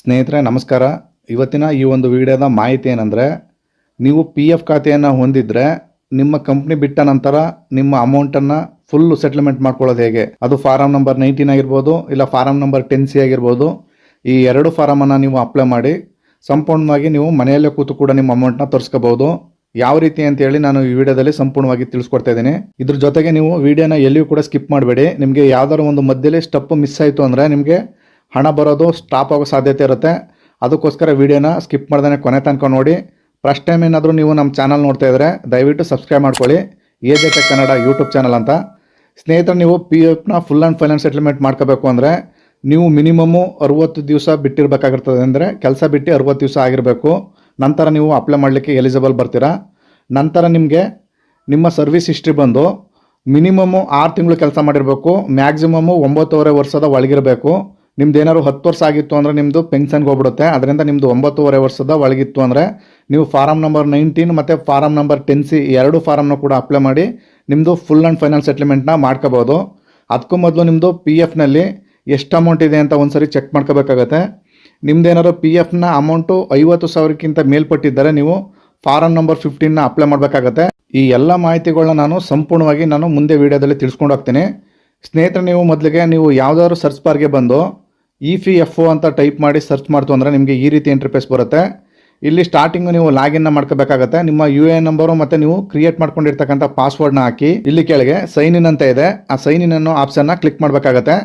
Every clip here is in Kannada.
ಸ್ನೇಹಿತರೆ ನಮಸ್ಕಾರ. ಇವತ್ತಿನ ಈ ಒಂದು ವಿಡಿಯೋದ ಮಾಹಿತಿ ಏನಂದರೆ, ನೀವು ಪಿ ಎಫ್ ಖಾತೆಯನ್ನು ಹೊಂದಿದ್ರೆ ನಿಮ್ಮ ಕಂಪ್ನಿ ಬಿಟ್ಟ ನಂತರ ನಿಮ್ಮ ಅಮೌಂಟನ್ನು ಫುಲ್ ಸೆಟಲ್ಮೆಂಟ್ ಮಾಡ್ಕೊಳ್ಳೋದು ಹೇಗೆ, ಅದು ಫಾರಂ ನಂಬರ್ 19 ಆಗಿರ್ಬೋದು, ಇಲ್ಲ ಫಾರಂ ನಂಬರ್ 10C ಆಗಿರ್ಬೋದು. ಈ ಎರಡು ಫಾರಮನ್ನು ನೀವು ಅಪ್ಲೈ ಮಾಡಿ ಸಂಪೂರ್ಣವಾಗಿ ನೀವು ಮನೆಯಲ್ಲೇ ಕೂತು ಕೂಡ ನಿಮ್ಮ ಅಮೌಂಟ್ನ ತೋರಿಸ್ಕೋಬಹುದು. ಯಾವ ರೀತಿ ಅಂತೇಳಿ ನಾನು ಈ ವಿಡಿಯೋದಲ್ಲಿ ಸಂಪೂರ್ಣವಾಗಿ ತಿಳಿಸ್ಕೊಡ್ತಾ ಇದ್ದೀನಿ. ಇದ್ರ ಜೊತೆಗೆ ನೀವು ವಿಡಿಯೋನ ಎಲ್ಲಿಯೂ ಕೂಡ ಸ್ಕಿಪ್ ಮಾಡಬೇಡಿ. ನಿಮಗೆ ಯಾವ್ದಾದ್ರು ಒಂದು ಮಧ್ಯದಲ್ಲಿ ಸ್ಟೆಪ್ ಮಿಸ್ ಆಯಿತು ಅಂದರೆ ನಿಮಗೆ ಹಣ ಬರೋದು ಸ್ಟಾಪ್ ಆಗೋ ಸಾಧ್ಯತೆ ಇರುತ್ತೆ. ಅದಕ್ಕೋಸ್ಕರ ವಿಡಿಯೋನ ಸ್ಕಿಪ್ ಮಾಡ್ದೇ ಕೊನೆ ತನಕ ನೋಡಿ. ಫಸ್ಟ್ ಟೈಮ್ ಏನಾದರೂ ನೀವು ನಮ್ಮ ಚಾನಲ್ ನೋಡ್ತಾ ಇದ್ದರೆ ದಯವಿಟ್ಟು ಸಬ್ಸ್ಕ್ರೈಬ್ ಮಾಡ್ಕೊಳ್ಳಿ, ಎಜೆಟೆಕ್ ಕನ್ನಡ ಯೂಟ್ಯೂಬ್ ಚಾನಲ್ ಅಂತ. ಸ್ನೇಹಿತರೆ, ನೀವು P ಎಫ್ನ full and final settlement ಮಾಡ್ಕೋಬೇಕು ಅಂದರೆ ನೀವು ಮಿನಿಮಮ್ಮು 60 ದಿವಸ ಬಿಟ್ಟಿರಬೇಕಾಗಿರ್ತದೆ. ಅಂದರೆ ಕೆಲಸ ಬಿಟ್ಟು 60 ದಿವಸ ಆಗಿರಬೇಕು. ನಂತರ ನೀವು ಅಪ್ಲೈ ಮಾಡಲಿಕ್ಕೆ ಎಲಿಜಿಬಲ್ ಬರ್ತೀರಾ. ನಂತರ ನಿಮಗೆ ನಿಮ್ಮ ಸರ್ವಿಸ್ ಹಿಸ್ಟ್ರಿ ಬಂದು ಮಿನಿಮಮ್ಮು 6 ತಿಂಗಳು ಕೆಲಸ ಮಾಡಿರಬೇಕು, ಮ್ಯಾಕ್ಸಿಮಮ್ಮು 9.5 ವರ್ಷದ ಒಳಗಿರಬೇಕು. ನಿಮ್ದು ಏನಾದ್ರು 10 ವರ್ಷ ಆಗಿತ್ತು ಅಂದರೆ ನಿಮ್ಮದು ಪೆನ್ಷನ್ಗೆ ಹೋಗ್ಬಿಡುತ್ತೆ. ಅದರಿಂದ ನಿಮ್ಮದು 9.5 ವರ್ಷದ ಒಳಗಿತ್ತು ಅಂದರೆ ನೀವು ಫಾರಂ ನಂಬರ್ 19 ಮತ್ತು ಫಾರಂ ನಂಬರ್ 10C ಎರಡು ಫಾರಮ್ನ ಕೂಡ ಅಪ್ಲೈ ಮಾಡಿ ನಿಮ್ಮದು ಫುಲ್ ಆ್ಯಂಡ್ ಫೈನಲ್ ಸೆಟಲ್ಮೆಂಟ್ನ ಮಾಡ್ಕೋಬೋದು. ಅದಕ್ಕೂ ಮೊದಲು ನಿಮ್ಮದು ಪಿ ಎಫ್ನಲ್ಲಿ ಎಷ್ಟು ಅಮೌಂಟ್ ಇದೆ ಅಂತ ಒಂದು ಸರಿ ಚೆಕ್ ಮಾಡ್ಕೋಬೇಕಾಗತ್ತೆ. ನಿಮ್ದೇನಾದ್ರು ಪಿ ಎಫ್ನ ಅಮೌಂಟು 50,000ಕ್ಕಿಂತ ಮೇಲ್ಪಟ್ಟಿದ್ದರೆ ನೀವು ಫಾರಂ ನಂಬರ್ 15ನ ಅಪ್ಲೈ ಮಾಡಬೇಕಾಗತ್ತೆ. ಈ ಎಲ್ಲ ಮಾಹಿತಿಗಳನ್ನ ನಾನು ಸಂಪೂರ್ಣವಾಗಿ ಮುಂದೆ ವಿಡಿಯೋದಲ್ಲಿ ತಿಳಿಸ್ಕೊಂಡು ಹೋಗ್ತೀನಿ. ಸ್ನೇಹಿತರೆ, ನೀವು ಮೊದಲಿಗೆ ನೀವು ಯಾವುದಾದ್ರು ಸರ್ಚ್ ಬಾರ್ಗೆ ಬಂದು EPFO ಅಂತ ಟೈಪ್ ಮಾಡಿ ಸರ್ಚ್ ಮಾಡ್ತು ಅಂದರೆ ನಿಮಗೆ ಈ ರೀತಿ ಇಂಟರ್ಫೇಸ್ ಬರುತ್ತೆ. ಇಲ್ಲಿ ಸ್ಟಾರ್ಟಿಂಗು ನೀವು ಲಾಗಿನ್ನ ಮಾಡ್ಕೋಬೇಕಾಗತ್ತೆ. ನಿಮ್ಮ UAN ನಂಬರು ಮತ್ತು ನೀವು ಕ್ರಿಯೇಟ್ ಮಾಡ್ಕೊಂಡಿರ್ತಕ್ಕಂಥ ಪಾಸ್ವರ್ಡ್ನ ಹಾಕಿ ಇಲ್ಲಿ ಕೆಳಗೆ ಸೈನ್ ಇನ್ ಅಂತ ಇದೆ, ಆ ಸೈನ್ ಇನ್ ಅನ್ನೋ ಆಪ್ಷನ್ನ ಕ್ಲಿಕ್ ಮಾಡಬೇಕಾಗತ್ತೆ.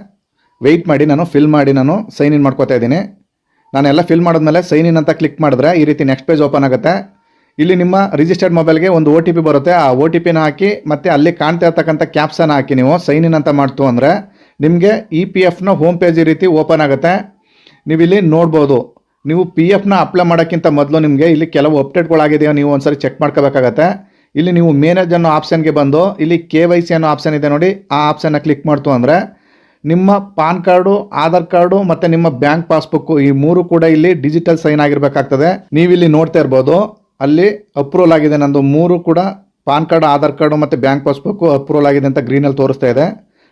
ವೆಯ್ಟ್ ಮಾಡಿ, ನಾನು ಫಿಲ್ ಮಾಡಿ ಸೈನ್ ಇನ್ ಮಾಡ್ಕೋತಾ ಇದ್ದೀನಿ. ನಾನೆಲ್ಲ ಫಿಲ್ ಮಾಡಿದ್ಮೇಲೆ ಸೈನ್ ಇನ್ ಅಂತ ಕ್ಲಿಕ್ ಮಾಡಿದ್ರೆ ಈ ರೀತಿ ನೆಕ್ಸ್ಟ್ ಪೇಜ್ ಓಪನ್ ಆಗುತ್ತೆ. ಇಲ್ಲಿ ನಿಮ್ಮ ರಿಜಿಸ್ಟರ್ಡ್ ಮೊಬೈಲ್ಗೆ ಒಂದು OTP ಬರುತ್ತೆ. ಆ OTPನ ಹಾಕಿ ಮತ್ತು ಅಲ್ಲಿ ಕಾಣ್ತಾ ಇರ್ತಕ್ಕಂಥ ಕ್ಯಾಪ್ಸನ್ನ ಹಾಕಿ ನೀವು ಸೈನ್ ಇನ್ ಅಂತ ಮಾಡ್ತು ಅಂದರೆ ನಿಮಗೆ EPFನ ಹೋಮ್ ಪೇಜ್ ಈ ರೀತಿ ಓಪನ್ ಆಗುತ್ತೆ. ನೀವು ಇಲ್ಲಿ ನೋಡ್ಬೋದು. ನೀವು PFನ ಅಪ್ಲೈ ಮಾಡೋಕ್ಕಿಂತ ಮೊದಲು ನಿಮಗೆ ಇಲ್ಲಿ ಕೆಲವು ಅಪ್ಡೇಟ್ಗಳಾಗಿದೆಯೋ ನೀವು ಒಂದ್ಸರಿ ಚೆಕ್ ಮಾಡ್ಕೋಬೇಕಾಗತ್ತೆ. ಇಲ್ಲಿ ನೀವು ಮೇನೇಜ್ ಅನ್ನೋ ಆಪ್ಷನ್ಗೆ ಬಂದು ಇಲ್ಲಿ KYC ಅನ್ನೋ ಆಪ್ಷನ್ ಇದೆ ನೋಡಿ, ಆ ಆಪ್ಷನ್ನ ಕ್ಲಿಕ್ ಮಾಡ್ತು ಅಂದರೆ ನಿಮ್ಮ ಪಾನ್ ಕಾರ್ಡು, ಆಧಾರ್ ಕಾರ್ಡು ಮತ್ತು ನಿಮ್ಮ ಬ್ಯಾಂಕ್ ಪಾಸ್ಬುಕ್ಕು ಈ ಮೂರು ಕೂಡ ಇಲ್ಲಿ ಡಿಜಿಟಲ್ ಸೈನ್ ಆಗಿರಬೇಕಾಗ್ತದೆ. ನೀವಿಲ್ಲಿ ನೋಡ್ತಾ ಇರ್ಬೋದು, ಅಲ್ಲಿ ಅಪ್ರೂವಲ್ ಆಗಿದೆ. ನಂದು ಮೂರು ಕೂಡ ಪಾನ್ ಕಾರ್ಡ್, ಆಧಾರ್ ಕಾರ್ಡು ಮತ್ತು ಬ್ಯಾಂಕ್ ಪಾಸ್ಬುಕ್ಕು ಅಪ್ರೂವಲ್ ಆಗಿದೆ ಅಂತ ಗ್ರೀನಲ್ಲಿ ತೋರಿಸ್ತಾ ಇದೆ.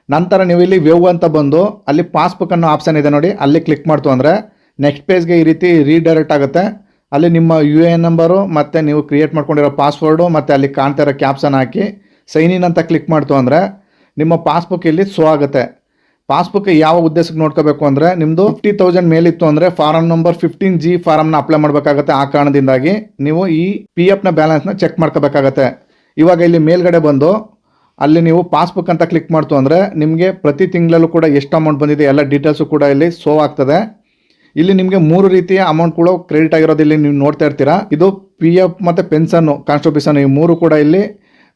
ನಂತರ ನೀವು ಇಲ್ಲಿ ವ್ಯೂ ಅಂತ ಬಂದು ಅಲ್ಲಿ ಪಾಸ್ಬುಕ್ ಅನ್ನೋ ಆಪ್ಷನ್ ಇದೆ ನೋಡಿ, ಅಲ್ಲಿ ಕ್ಲಿಕ್ ಮಾಡ್ತು ಅಂದರೆ ನೆಕ್ಸ್ಟ್ ಪೇಜ್ಗೆ ಈ ರೀತಿ ರೀಡೈರೆಕ್ಟ್ ಆಗುತ್ತೆ. ಅಲ್ಲಿ ನಿಮ್ಮ UAN ನಂಬರು ಮತ್ತು ನೀವು ಕ್ರಿಯೇಟ್ ಮಾಡ್ಕೊಂಡಿರೋ ಪಾಸ್ವರ್ಡು ಮತ್ತು ಅಲ್ಲಿ ಕಾಣ್ತಾ ಇರೋ ಕ್ಯಾಪ್ಸನ್ ಹಾಕಿ ಸೈನ್ ಇನ್ ಅಂತ ಕ್ಲಿಕ್ ಮಾಡ್ತು ಅಂದರೆ ನಿಮ್ಮ ಪಾಸ್ಬುಕ್ ಇಲ್ಲಿ ಶೋ ಆಗುತ್ತೆ. ಪಾಸ್ಬುಕ್ ಯಾವ ಉದ್ದೇಶಕ್ಕೆ ನೋಡ್ಕೋಬೇಕು ಅಂದರೆ ನಿಮ್ಮದು 50,000 ಮೇಲಿತ್ತು ಅಂದರೆ ಫಾರಂ ನಂಬರ್ 15G ಫಾರಮ್ನ ಅಪ್ಲೈ ಮಾಡಬೇಕಾಗತ್ತೆ. ಆ ಕಾರಣದಿಂದಾಗಿ ನೀವು ಈ PFನ ಬ್ಯಾಲೆನ್ಸ್ನ ಚೆಕ್ ಮಾಡ್ಕೋಬೇಕಾಗತ್ತೆ. ಇವಾಗ ಇಲ್ಲಿ ಮೇಲ್ಗಡೆ ಬಂದು ಅಲ್ಲಿ ನೀವು ಪಾಸ್ಬುಕ್ ಅಂತ ಕ್ಲಿಕ್ ಮಾಡ್ತು ಅಂದರೆ ನಿಮಗೆ ಪ್ರತಿ ತಿಂಗಳಲ್ಲೂ ಕೂಡ ಎಷ್ಟು ಅಮೌಂಟ್ ಬಂದಿದೆ ಎಲ್ಲ ಡೀಟೇಲ್ಸು ಕೂಡ ಇಲ್ಲಿ ಶೋ ಆಗ್ತದೆ. ಇಲ್ಲಿ ನಿಮಗೆ 3 ರೀತಿಯ ಅಮೌಂಟ್ಗಳು ಕ್ರೆಡಿಟ್ ಆಗಿರೋದು ಇಲ್ಲಿ ನೀವು ನೋಡ್ತಾ ಇರ್ತೀರಾ. ಇದು PF ಮತ್ತು ಪೆನ್ಷನ್ನು, ಕಾನ್ಸ್ಟ್ರಿಬ್ಯೂಷನ್ ಈ ಮೂರು ಕೂಡ ಇಲ್ಲಿ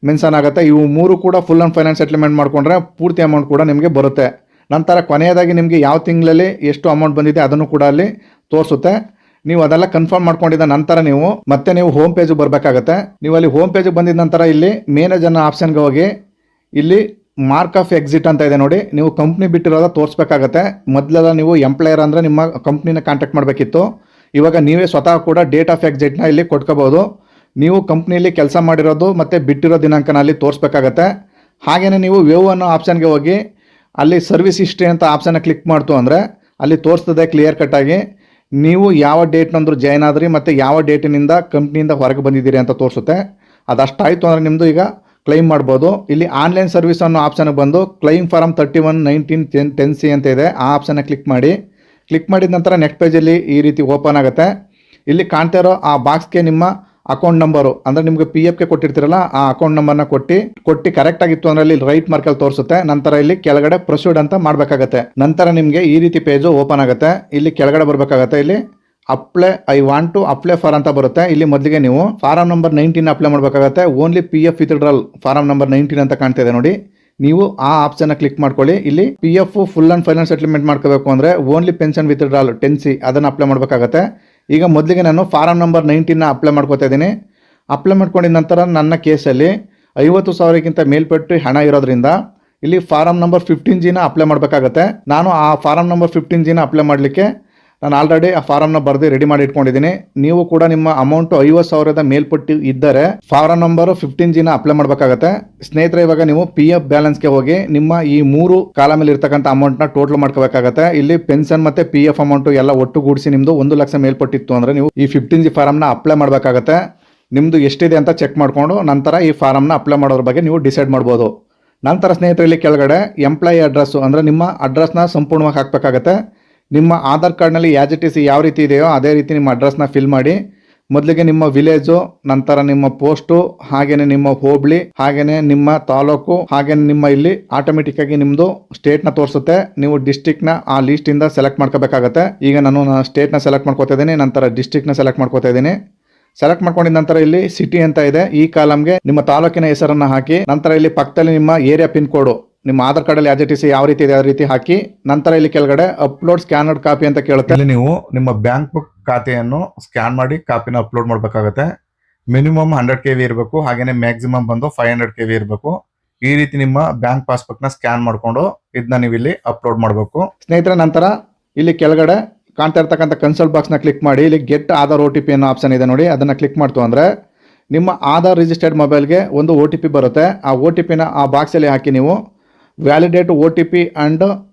ಮೆನ್ಷನ್ ಆಗುತ್ತೆ. ಇವು ಮೂರು ಕೂಡ ಫುಲ್ ಆ್ಯಂಡ್ ಫೈನಾನ್ಸ್ ಸೆಟಲ್ಮೆಂಟ್ ಮಾಡಿಕೊಂಡ್ರೆ ಪೂರ್ತಿ ಅಮೌಂಟ್ ಕೂಡ ನಿಮಗೆ ಬರುತ್ತೆ. ನಂತರ ಕೊನೆಯದಾಗಿ ನಿಮಗೆ ಯಾವ ತಿಂಗಳಲ್ಲಿ ಎಷ್ಟು ಅಮೌಂಟ್ ಬಂದಿದೆ ಅದನ್ನು ಕೂಡ ಅಲ್ಲಿ ತೋರಿಸುತ್ತೆ. ನೀವು ಅದೆಲ್ಲ ಕನ್ಫರ್ಮ್ ಮಾಡ್ಕೊಂಡಿದ್ದ ನಂತರ ನೀವು ಹೋಮ್ ಪೇಜಿಗೆ ಬರಬೇಕಾಗತ್ತೆ. ನೀವು ಅಲ್ಲಿ ಹೋಮ್ ಪೇಜಿಗೆ ಬಂದಿದ ನಂತರ ಇಲ್ಲಿ ಮೇನೇಜ್ ಅನ್ನೋ ಆಪ್ಷನ್ಗೆ ಹೋಗಿ ಇಲ್ಲಿ ಮಾರ್ಕ್ ಆಫ್ ಎಕ್ಸಿಟ್ ಅಂತ ಇದೆ ನೋಡಿ, ನೀವು ಕಂಪ್ನಿ ಬಿಟ್ಟಿರೋದ ತೋರಿಸ್ಬೇಕಾಗತ್ತೆ. ಮೊದಲೆಲ್ಲ ನೀವು ಎಂಪ್ಲಾಯರ್ ಅಂದರೆ ನಿಮ್ಮ ಕಂಪ್ನಿನ ಕಾಂಟ್ಯಾಕ್ಟ್ ಮಾಡಬೇಕಿತ್ತು. ಇವಾಗ ನೀವೇ ಸ್ವತಃ ಕೂಡ ಡೇಟ್ ಆಫ್ ಎಕ್ಸಿಟ್ನ ಇಲ್ಲಿ ಕೊಟ್ಕೋಬೋದು. ನೀವು ಕಂಪ್ನಿಯಲ್ಲಿ ಕೆಲಸ ಮಾಡಿರೋದು ಮತ್ತು ಬಿಟ್ಟಿರೋ ದಿನಾಂಕನ ಅಲ್ಲಿ ತೋರಿಸ್ಬೇಕಾಗತ್ತೆ. ಹಾಗೆಯೇ ನೀವು ವ್ಯೂ ಅನ್ನೋ ಆಪ್ಷನ್ಗೆ ಹೋಗಿ ಅಲ್ಲಿ ಸರ್ವಿಸ್ ಹಿಸ್ಟ್ರಿ ಅಂತ ಆಪ್ಷನ್ನ ಕ್ಲಿಕ್ ಮಾಡ್ತು ಅಂದರೆ ಅಲ್ಲಿ ತೋರಿಸ್ತದೆ ಕ್ಲಿಯರ್ ಕಟ್ಟಾಗಿ ನೀವು ಯಾವ ಡೇಟ್ನಂದ್ರು ಜಾಯ್ನ್ ಆದ್ರಿ ಮತ್ತು ಯಾವ ಡೇಟಿನಿಂದ ಕಂಪ್ನಿಯಿಂದ ಹೊರಗೆ ಬಂದಿದ್ದೀರಿ ಅಂತ ತೋರಿಸುತ್ತೆ. ಅದಷ್ಟಾಯಿತು ಅಂದರೆ ನಿಮ್ಮದು ಈಗ ಕ್ಲೈಮ್ ಮಾಡ್ಬೋದು. ಇಲ್ಲಿ ಆನ್ಲೈನ್ ಸರ್ವಿಸ್ ಅನ್ನೋ ಆಪ್ಷನ್ಗೆ ಬಂದು ಕ್ಲೈಮ್ ಫಾರಮ್ 31/19/10C ಅಂತ ಇದೆ, ಆ ಆಪ್ಷನ್ನ ಕ್ಲಿಕ್ ಮಾಡಿದ ನಂತರ ನೆಕ್ಸ್ಟ್ ಪೇಜಲ್ಲಿ ಈ ರೀತಿ ಓಪನ್ ಆಗುತ್ತೆ. ಇಲ್ಲಿ ಕಾಣ್ತಾ ಇರೋ ಆ ಬಾಕ್ಸ್ಗೆ ನಿಮ್ಮ ಅಕೌಂಟ್ ನಂಬರು ಅಂದರೆ ನಿಮಗೆ PFಗೆ ಕೊಟ್ಟಿರ್ತೀರಲ್ಲ ಆ ಅಕೌಂಟ್ ನಂಬರ್ನ ಕೊಟ್ಟು ಕರೆಕ್ಟ್ ಆಗಿತ್ತು ಅಂದರೆ ಇಲ್ಲಿ ರೈಟ್ ಮಾರ್ಕಲ್ಲಿ ತೋರಿಸುತ್ತೆ. ನಂತರ ಇಲ್ಲಿ ಕೆಳಗಡೆ ಪ್ರೊಸೀಡ್ ಅಂತ ಮಾಡಬೇಕಾಗತ್ತೆ. ನಂತರ ನಿಮಗೆ ಈ ರೀತಿ ಪೇಜು ಓಪನ್ ಆಗುತ್ತೆ. ಇಲ್ಲಿ ಕೆಳಗಡೆ ಬರಬೇಕಾಗತ್ತೆ. ಇಲ್ಲಿ I want to apply for ಅಂತ ಬರುತ್ತೆ. ಇಲ್ಲಿ ಮೊದಲಿಗೆ ನೀವು ಫಾರಂ ನಂಬರ್ 19 ಅಪ್ಲೈ ಮಾಡಬೇಕಾಗತ್ತೆ. Only PF withdrawal form number 19 ಅಂತ ಕಾಣ್ತಾ ಇದೆ ನೋಡಿ, ನೀವು ಆ ಆಪ್ಷನ್ನ ಕ್ಲಿಕ್ ಮಾಡ್ಕೊಳ್ಳಿ. ಇಲ್ಲಿ PF full and final settlement ಮಾಡ್ಕೋಬೇಕು ಅಂದರೆ ಓನ್ಲಿ ಪೆನ್ಷನ್ ವಿತ್ಡ್ರಾಲ್ 10C ಅದನ್ನು ಅಪ್ಲೈ ಮಾಡಬೇಕಾಗತ್ತೆ. ಈಗ ಮೊದಲಿಗೆ ನಾನು ಫಾರಂ ನಂಬರ್ 19ನ ಅಪ್ಲೈ ಮಾಡ್ಕೋತಾ ಇದ್ದೀನಿ. ಅಪ್ಲೈ ಮಾಡ್ಕೊಂಡಿದ ನಂತರ ನನ್ನ ಕೇಸಲ್ಲಿ 50,000ಕ್ಕಿಂತ ಮೇಲ್ಪಟ್ಟು ಹಣ ಇರೋದ್ರಿಂದ ಇಲ್ಲಿ ಫಾರಂ ನಂಬರ್ 15Gನ ಅಪ್ಲೈ ಮಾಡಬೇಕಾಗತ್ತೆ. ನಾನು ಆ ಫಾರಂ ನಂಬರ್ 15Gನ ಅಪ್ಲೈ ಮಾಡಲಿಕ್ಕೆ ನಾನು ಆಲ್ರೆಡಿ ಆ ಫಾರಮ್ನ ಬರೆದು ರೆಡಿ ಮಾಡಿ ಇಟ್ಕೊಂಡಿದ್ದೀನಿ. ನೀವು ಕೂಡ ನಿಮ್ಮ ಅಮೌಂಟ್ 50,000 ಮೇಲ್ಪಟ್ಟು ಇದ್ದರೆ ಫಾರಂ ನಂಬರ್ 15G ಅಪ್ಲೈ ಮಾಡಬೇಕಾಗುತ್ತೆ. ಸ್ನೇಹಿತರೆ, ಇವಾಗ ನೀವು PF ಬ್ಯಾಲೆನ್ಸ್ಗೆ ಹೋಗಿ ನಿಮ್ಮ ಈ 3 ಕಾಲಮಲ್ಲಿ ಇರ್ತಕ್ಕಂಥ ಅಮೌಂಟ್ನ ಟೋಟಲ್ ಮಾಡ್ಕೋಬೇಕಾಗುತ್ತೆ. ಇಲ್ಲಿ ಪೆನ್ಷನ್ ಮತ್ತೆ PF ಅಮೌಂಟ್ ಎಲ್ಲ ಒಟ್ಟುಗೂಡಿಸಿ ನಿಮ್ದು 1 ಲಕ್ಷ ಮೇಲ್ಪಟ್ಟಿತ್ತು ಅಂದ್ರೆ ನೀವು ಈ 15G ಫಾರಮ್ನ ಅಪ್ಲೈ ಮಾಡಬೇಕಾಗುತ್ತೆ. ನಿಮ್ದು ಎಷ್ಟಿದೆ ಅಂತ ಚೆಕ್ ಮಾಡಿಕೊಂಡು ನಂತರ ಈ ಫಾರಮ್ನ ಅಪ್ಲೈ ಮಾಡೋದ್ರ ಬಗ್ಗೆ ನೀವು ಡಿಸೈಡ್ ಮಾಡ್ಬೋದು. ನಂತರ ಸ್ನೇಹಿತರಲ್ಲಿ ಕೆಳಗಡೆ ಎಂಪ್ಲಾಯಿ ಅಡ್ರೆಸ್ ಅಂದರೆ ನಿಮ್ಮ ಅಡ್ರೆಸ್ನ ಸಂಪೂರ್ಣವಾಗಿ ಹಾಕಬೇಕಾಗತ್ತೆ. ನಿಮ್ಮ ಆಧಾರ್ ಕಾರ್ಡ್ನಲ್ಲಿ ಆಸ್ ಇಟ್ ಈಸ್ ಯಾವ ರೀತಿ ಇದೆಯೋ ಅದೇ ರೀತಿ ನಿಮ್ಮ ಅಡ್ರೆಸ್ನ ಫಿಲ್ ಮಾಡಿ. ಮೊದಲಿಗೆ ನಿಮ್ಮ ವಿಲೇಜು, ನಂತರ ನಿಮ್ಮ ಪೋಸ್ಟು, ಹಾಗೇನೆ ನಿಮ್ಮ ಹೋಬಳಿ, ಹಾಗೇನೆ ನಿಮ್ಮ ತಾಲೂಕು, ಹಾಗೇನೆ ನಿಮ್ಮ ಇಲ್ಲಿ ಆಟೋಮೆಟಿಕ್ ಆಗಿ ನಿಮ್ಮದು ಸ್ಟೇಟ್ನ ತೋರಿಸುತ್ತೆ. ನೀವು ಡಿಸ್ಟಿಕ್ನ ಆ ಲಿಸ್ಟಿಂದ ಸೆಲೆಕ್ಟ್ ಮಾಡ್ಕೋಬೇಕಾಗತ್ತೆ. ಈಗ ನಾನು ಸ್ಟೇಟ್ನ ಸೆಲೆಕ್ಟ್ ಮಾಡ್ಕೋತಾ ಇದ್ದೀನಿ, ನಂತರ ಡಿಸ್ಟಿಕ್ನ ಸೆಲೆಕ್ಟ್ ಮಾಡ್ಕೋತಾ ಇದ್ದೀನಿ. ಸೆಲೆಕ್ಟ್ ಮಾಡ್ಕೊಂಡಿದ ನಂತರ ಇಲ್ಲಿ ಸಿಟಿ ಅಂತ ಇದೆ, ಈ ಕಾಲಮ್ಗೆ ನಿಮ್ಮ ತಾಲೂಕಿನ ಹೆಸರನ್ನು ಹಾಕಿ, ನಂತರ ಇಲ್ಲಿ ಪಕ್ಕದಲ್ಲಿ ನಿಮ್ಮ ಏರಿಯಾ ಪಿನ್ ಕೋಡು ನಿಮ್ಮ ಆಧಾರ್ ಕಾರ್ಡಲ್ಲಿ ಆಸ್ ಇಟ್ ಈಸ್ ಯಾವ ರೀತಿ ಇದೆ ಆ ರೀತಿ ಹಾಕಿ, ನಂತರ ಇಲ್ಲಿ ಕೆಳಗಡೆ ಅಪ್ಲೋಡ್ ಸ್ಕ್ಯಾನರ್ಡ್ ಕಾಪಿ ಅಂತ ಕೇಳುತ್ತೆ. ಇಲ್ಲಿ ನೀವು ನಿಮ್ಮ ಬ್ಯಾಂಕ್ ಬುಕ್ ಖಾತೆಯನ್ನು ಸ್ಕ್ಯಾನ್ ಮಾಡಿ ಕಾಪಿನ ಅಪ್ಲೋಡ್ ಮಾಡಬೇಕಾಗುತ್ತೆ. ಮಿನಿಮಮ್ 100 KB ಇರಬೇಕು, ಹಾಗೇನೆ ಮ್ಯಾಕ್ಸಿಮಮ್ ಬಂದು 500 KB ಇರಬೇಕು. ಈ ರೀತಿ ನಿಮ್ಮ ಬ್ಯಾಂಕ್ ಪಾಸ್ಬುಕ್ನ ಸ್ಕ್ಯಾನ್ ಮಾಡಿಕೊಂಡು ಇದನ್ನ ನೀವು ಇಲ್ಲಿ ಅಪ್ಲೋಡ್ ಮಾಡಬೇಕು. ಸ್ನೇಹಿತರೆ, ನಂತರ ಇಲ್ಲಿ ಕೆಳಗಡೆ ಕಾಣ್ತಾ ಇರ್ತಕ್ಕಂಥ ಕನ್ಸಲ್ಟ್ ಬಾಕ್ಸ್ನ ಕ್ಲಿಕ್ ಮಾಡಿ ಇಲ್ಲಿ ಗೆಟ್ ಆಧಾರ್ OTP ಅನ್ನೋ ಆಪ್ಷನ್ ಇದೆ ನೋಡಿ, ಅದನ್ನು ಕ್ಲಿಕ್ ಮಾಡ್ತು ಅಂದರೆ ನಿಮ್ಮ ಆಧಾರ್ ರಿಜಿಸ್ಟರ್ಡ್ ಮೊಬೈಲ್ಗೆ ಒಂದು OTP ಬರುತ್ತೆ. ಆ OTPನ ಆ ಬಾಕ್ಸಲ್ಲಿ ಹಾಕಿ ನೀವು validate OTP and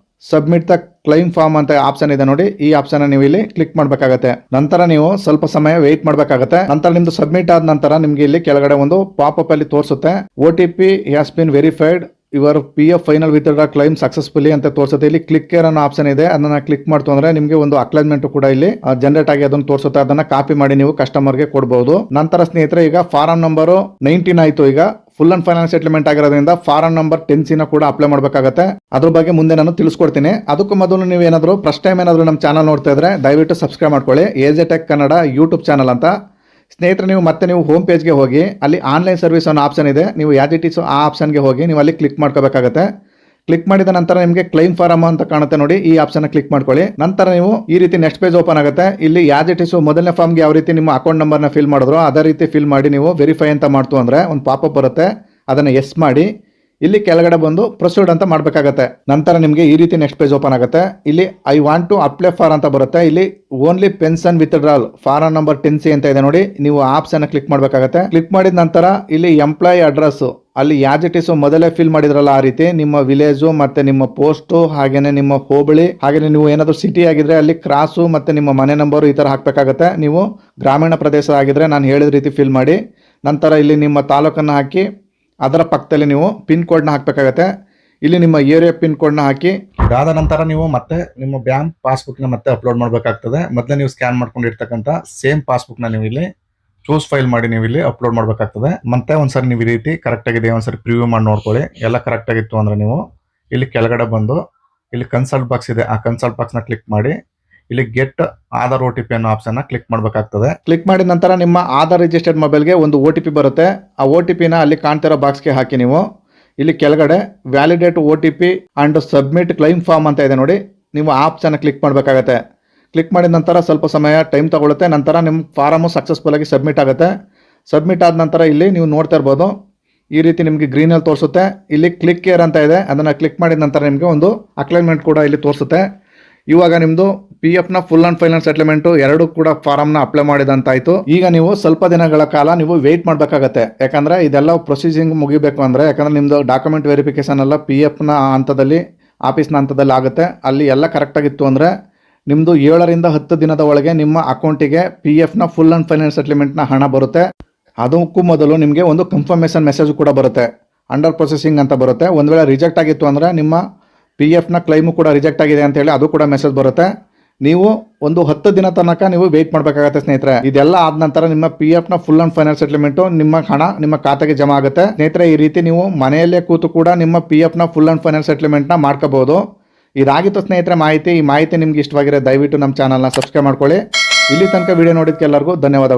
submit the claim form ಅಂತ ಆಪ್ಷನ್ ಇದೆ ನೋಡಿ, ಈ ಆಪ್ಷನ್ ನೀವು ಇಲ್ಲಿ ಕ್ಲಿಕ್ ಮಾಡಬೇಕಾಗತ್ತೆ. ನಂತರ ನೀವು ಸ್ವಲ್ಪ ಸಮಯ ವೆಯ್ಟ್ ಮಾಡಬೇಕಾಗತ್ತೆ. ನಂತರ ನಿಮ್ದು ಸಬ್ಮಿಟ್ ಆದ ನಂತರ ನಿಮ್ಗೆ ಇಲ್ಲಿ ಕೆಳಗಡೆ ಒಂದು ಪಾಪಪ್ ಅಲ್ಲಿ ತೋರಿಸುತ್ತೆ OTP has been verified, your PF final withdraw claim successfully ಅಂತ ತೋರಿಸುತ್ತೆ. ಇಲ್ಲಿ ಕ್ಲಿಕ್ ಕೇರ್ ಅನ್ನೋ ಆಪ್ಷನ್ ಇದೆ, ಅದನ್ನ ಕ್ಲಿಕ್ ಮಾಡ್ತು ಅಂದ್ರೆ ನಿಮಗೆ ಒಂದು ಅಕ್ಲಾಜ್ಮೆಂಟ್ ಕೂಡ ಇಲ್ಲಿ ಜನರೇಟ್ ಆಗಿ ಅದನ್ನು ತೋರಿಸುತ್ತೆ. ಅದನ್ನ ಕಾಪಿ ಮಾಡಿ ನೀವು ಕಸ್ಟಮರ್ಗೆ ಕೊಡಬಹುದು. ನಂತರ ಸ್ನೇಹಿತರೆ, ಈಗ ಫಾರಂ ನಂಬರ್ 19 ಆಯ್ತು. ಈಗ ಫುಲ್ ಅಂಡ್ ಫೈನಲ್ ಸೆಟಲ್ಮೆಂಟ್ ಆಗಿರೋದ್ರಿಂದ ಫಾರಂ ನಂಬರ್ 10C ಕೂಡ ಅಪ್ಲೈ ಮಾಡಬೇಕಾಗುತ್ತೆ. ಅದ್ರ ಬಗ್ಗೆ ಮುಂದೆ ನಾನು ತಿಳಿಸ್ಕೊಡ್ತೀನಿ. ಅದಕ್ಕೂ ಮೊದಲು ನೀವು ಏನಾದರೂ ಫಸ್ಟ್ ಟೈಮ್ ಏನಾದರೂ ನಮ್ಮ ಚಾನಲ್ ನೋಡ್ತಾ ಇದ್ರೆ ದಯವಿಟ್ಟು ಸಬ್ಸ್ಕ್ರೈಬ್ ಮಾಡ್ಕೊಳ್ಳಿ. AJ Tech Kannada YouTube channel ಅಂತ. ಸ್ನೇಹಿತರೆ, ನೀವು ಹೋಮ್ ಪೇಜ್ಗೆ ಹೋಗಿ ಅಲ್ಲಿ ಆನ್ಲೈನ್ ಸರ್ವಿಸ್ ಅನ್ನೋ ಆಪ್ಷನ್ ಇದೆ, ನೀವು ಆಸ್ ಇಟ್ ಈಸ್ ಆ ಆಪ್ಷನ್ಗೆ ಹೋಗಿ ನೀವು ಅಲ್ಲಿ ಕ್ಲಿಕ್ ಮಾಡ್ಕೋಬೇಕಾಗುತ್ತೆ. ಕ್ಲಿಕ್ ಮಾಡಿದ ನಂತರ ನಿಮಗೆ ಕ್ಲೈಮ್ ಫಾರಮ್ ಅಂತ ಕಾಣುತ್ತೆ ನೋಡಿ, ಈ ಆಪ್ಷನ್ ಕ್ಲಿಕ್ ಮಾಡ್ಕೊಳ್ಳಿ. ನಂತರ ನೀವು ಈ ರೀತಿ ನೆಕ್ಸ್ಟ್ ಪೇಜ್ ಓಪನ್ ಆಗುತ್ತೆ. ಇಲ್ಲಿ ಆಸ್ ಇಟ್ ಈಸ್ ಮೊದಲನೇ ಫಾರ್ಮ್ಗೆ ಯಾವ ರೀತಿ ನಿಮ್ಮ ಅಕೌಂಟ್ ನಂಬರ್ನ ಫಿಲ್ ಮಾಡಿದ್ರು ಅದೇ ರೀತಿ ಫಿಲ್ ಮಾಡಿ ನೀವು ವೆರಿಫೈ ಅಂತ ಮಾಡ್ತು ಅಂದ್ರೆ ಒಂದು ಪಾಪಪ್ ಬರುತ್ತೆ, ಅದನ್ನು ಎಸ್ ಮಾಡಿ ಇಲ್ಲಿ ಕೆಳಗಡೆ ಬಂದು ಪ್ರೊಸೀಡ್ ಅಂತ ಮಾಡಬೇಕಾಗತ್ತೆ. ನಂತರ ನಿಮಗೆ ಈ ರೀತಿ ನೆಕ್ಸ್ಟ್ ಪೇಜ್ ಓಪನ್ ಆಗುತ್ತೆ. ಇಲ್ಲಿ I want to apply for ಅಂತ ಬರುತ್ತೆ. ಇಲ್ಲಿ only pension withdrawal form number 10C ಅಂತ ಇದೆ ನೋಡಿ, ನೀವು ಆಪ್ಷನ್ ಕ್ಲಿಕ್ ಮಾಡಬೇಕಾಗತ್ತೆ. ಕ್ಲಿಕ್ ಮಾಡಿದ ನಂತರ ಇಲ್ಲಿ ಎಂಪ್ಲಾಯಿ ಅಡ್ರೆಸ್ ಅಲ್ಲಿ ಆಸ್ ಇಟ್ ಈಸ್ ಮೊದಲೇ ಫಿಲ್ ಮಾಡಿದ್ರಲ್ಲ ಆ ರೀತಿ ನಿಮ್ಮ ವಿಲೇಜು ಮತ್ತೆ ನಿಮ್ಮ ಪೋಸ್ಟು, ಹಾಗೇನೆ ನಿಮ್ಮ ಹೋಬಳಿ, ಹಾಗೇನೆ ನೀವು ಏನಾದರೂ ಸಿಟಿ ಆಗಿದ್ರೆ ಅಲ್ಲಿ ಕ್ರಾಸು ಮತ್ತೆ ನಿಮ್ಮ ಮನೆ ನಂಬರು ಈ ತರ ಹಾಕಬೇಕಾಗತ್ತೆ. ನೀವು ಗ್ರಾಮೀಣ ಪ್ರದೇಶ ಆಗಿದ್ರೆ ನಾನು ಹೇಳಿದ ರೀತಿ ಫಿಲ್ ಮಾಡಿ, ನಂತರ ಇಲ್ಲಿ ನಿಮ್ಮ ತಾಲೂಕನ್ನು ಹಾಕಿ ಅದರ ಪಕ್ಕದಲ್ಲಿ ನೀವು ಪಿನ್ ಕೋಡ್ನ ಹಾಕಬೇಕಾಗತ್ತೆ. ಇಲ್ಲಿ ನಿಮ್ಮ ಏರಿಯಾ ಪಿನ್ ಕೋಡ್ನ ಹಾಕಿ ಅದಾದ ನಂತರ ನೀವು ಮತ್ತೆ ನಿಮ್ಮ ಬ್ಯಾಂಕ್ ಪಾಸ್ಬುಕ್ನ ಮತ್ತೆ ಅಪ್ಲೋಡ್ ಮಾಡಬೇಕಾಗ್ತದೆ. ಮೊದಲೇ ನೀವು ಸ್ಕ್ಯಾನ್ ಮಾಡ್ಕೊಂಡಿರ್ತಕ್ಕಂಥ ಸೇಮ್ ಪಾಸ್ಬುಕ್ನ ನೀವು ಇಲ್ಲಿ ಚೂಸ್ ಫೈಲ್ ಮಾಡಿ ನೀವು ಇಲ್ಲಿ ಅಪ್ಲೋಡ್ ಮಾಡಬೇಕಾಗ್ತದೆ. ಮತ್ತೆ ಒಂದ್ಸರಿ ನೀವು ಈ ರೀತಿ ಕರೆಕ್ಟ್ ಆಗಿದೆ ಒಂದ್ಸರಿ ಪ್ರಿವ್ಯೂ ಮಾಡಿ ನೋಡ್ಕೊಳ್ಳಿ. ಎಲ್ಲ ಕರೆಕ್ಟ್ ಆಗಿತ್ತು ಅಂದ್ರೆ ನೀವು ಇಲ್ಲಿ ಕೆಳಗಡೆ ಬಂದು ಇಲ್ಲಿ ಕನ್ಸಲ್ಟ್ ಬಾಕ್ಸ್ ಇದೆ, ಆ ಕನ್ಸಲ್ಟ್ ಬಾಕ್ಸ್ನ ಕ್ಲಿಕ್ ಮಾಡಿ ಇಲ್ಲಿ ಗೆಟ್ ಆಧಾರ್ OTP ಅನ್ನೋ ಆಪ್ಷನ್ ಕ್ಲಿಕ್ ಮಾಡಬೇಕಾಗ್ತದೆ. ಕ್ಲಿಕ್ ಮಾಡಿದ ನಂತರ ನಿಮ್ಮ ಆಧಾರ್ ರಿಜಿಸ್ಟರ್ಡ್ ಮೊಬೈಲ್ಗೆ ಒಂದು OTP ಬರುತ್ತೆ. ಆ OTPನ ಅಲ್ಲಿ ಕಾಣ್ತಿರೋ ಬಾಕ್ಸ್ಗೆ ಹಾಕಿ ನೀವು ಇಲ್ಲಿ ಕೆಳಗಡೆ validate OTP and submit claim form ಅಂತ ಇದೆ ನೋಡಿ, ನೀವು ಆ ಆಪ್ಷನ್ ಕ್ಲಿಕ್ ಮಾಡಬೇಕಾಗತ್ತೆ. ಕ್ಲಿಕ್ ಮಾಡಿದ ನಂತರ ಸ್ವಲ್ಪ ಸಮಯ ಟೈಮ್ ತಗೊಳುತ್ತೆ. ನಂತರ ನಿಮ್ಮ ಫಾರಮು ಸಕ್ಸಸ್ಫುಲ್ ಆಗಿ ಸಬ್ಮಿಟ್ ಆಗುತ್ತೆ. ಸಬ್ಮಿಟ್ ಆದ ನಂತರ ಇಲ್ಲಿ ನೀವು ನೋಡ್ತಾ ಇರ್ಬೋದು ಈ ರೀತಿ ನಿಮಗೆ ಗ್ರೀನಲ್ಲಿ ತೋರಿಸುತ್ತೆ. ಇಲ್ಲಿ ಕ್ಲಿಕ್ ಕೇರ್ ಅಂತ ಇದೆ, ಅದನ್ನು ಕ್ಲಿಕ್ ಮಾಡಿದ ನಂತರ ನಿಮಗೆ ಒಂದು ಅಕ್ಲೈನ್ಮೆಂಟ್ ಕೂಡ ಇಲ್ಲಿ ತೋರಿಸುತ್ತೆ. ಇವಾಗ ನಿಮ್ಮದು PFನ ಫುಲ್ ಅಂಡ್ ಫೈನಲ್ ಸೆಟಲ್ಮೆಂಟು ಎರಡು ಕೂಡ ಫಾರಮ್ನ ಅಪ್ಲೈ ಮಾಡಿದಂತಾಯಿತು. ಈಗ ನೀವು ಸ್ವಲ್ಪ ದಿನಗಳ ಕಾಲ ನೀವು ವೆಯ್ಟ್ ಮಾಡಬೇಕಾಗತ್ತೆ, ಯಾಕಂದರೆ ಇದೆಲ್ಲ ಪ್ರೊಸೀಸಿಂಗ್ ಮುಗಿಬೇಕು ಅಂದರೆ, ಯಾಕಂದರೆ ನಿಮ್ಮದು ಡಾಕ್ಯುಮೆಂಟ್ ವೆರಿಫಿಕೇಷನ್ ಎಲ್ಲ PFನ ಹಂತದಲ್ಲಿ ಆಫೀಸ್ನ ಹಂತದಲ್ಲಿ ಆಗುತ್ತೆ. ಅಲ್ಲಿ ಎಲ್ಲ ಕರೆಕ್ಟಾಗಿತ್ತು ಅಂದರೆ ನಿಮ್ಮದು 7 ರಿಂದ 10 ದಿನದ ಒಳಗೆ ನಿಮ್ಮ ಅಕೌಂಟಿಗೆ PFನ ಫುಲ್ ಅಂಡ್ ಫೈನಲ್ ಸೆಟಲ್ಮೆಂಟ್ನ ಹಣ ಬರುತ್ತೆ. ಅದಕ್ಕೂ ಮೊದಲು ನಿಮಗೆ ಒಂದು ಕನ್ಫರ್ಮೇಷನ್ ಮೆಸೇಜ್ ಕೂಡ ಬರುತ್ತೆ, ಅಂಡರ್ ಪ್ರೊಸೆಸಿಂಗ್ ಅಂತ ಬರುತ್ತೆ. ಒಂದು ವೇಳೆ ರಿಜೆಕ್ಟ್ ಆಗಿತ್ತು ಅಂದರೆ ನಿಮ್ಮ PFನ ಕ್ಲೈಮು ಕೂಡ ರಿಜೆಕ್ಟ್ ಆಗಿದೆ ಅಂತ ಹೇಳಿ ಅದು ಕೂಡ ಮೆಸೇಜ್ ಬರುತ್ತೆ. ನೀವು ಒಂದು 10 ದಿನ ತನಕ ನೀವು ವೆಯ್ಟ್ ಮಾಡಬೇಕಾಗತ್ತೆ ಸ್ನೇಹಿತರೆ. ಇದೆಲ್ಲ ಆದ ನಂತರ ನಿಮ್ಮ PFನ ಫುಲ್ ಅಂಡ್ ಫೈನಲ್ ಸೆಟಲ್ಮೆಂಟು ನಿಮ್ಮ ಹಣ ನಿಮ್ಮ ಖಾತೆಗೆ ಜಮಾ ಆಗುತ್ತೆ. ಸ್ನೇಹಿತರೆ, ಈ ರೀತಿ ನೀವು ಮನೆಯಲ್ಲೇ ಕೂತು ಕೂಡ ನಿಮ್ಮ PFನ ಫುಲ್ ಅಂಡ್ ಫೈನಲ್ ಸೆಟಲ್ಮೆಂಟ್ನ ಮಾಡ್ಕೋಬಹುದು. ಇದಾಗಿತ್ತು ಸ್ನೇಹಿತರೆ ಮಾಹಿತಿ. ಈ ಮಾಹಿತಿ ನಿಮ್ಗೆ ಇಷ್ಟವಾಗಿರೋ ದಯವಿಟ್ಟು ನಮ್ಮ ಚಾನಲ್ನ ಸಬ್ಸ್ಕ್ರೈಬ್ ಮಾಡ್ಕೊಳ್ಳಿ. ಇಲ್ಲಿ ತನಕ ವಿಡಿಯೋ ನೋಡಿದ್ದಕ್ಕೆ ಎಲ್ಲರಿಗೂ ಧನ್ಯವಾದಗಳು.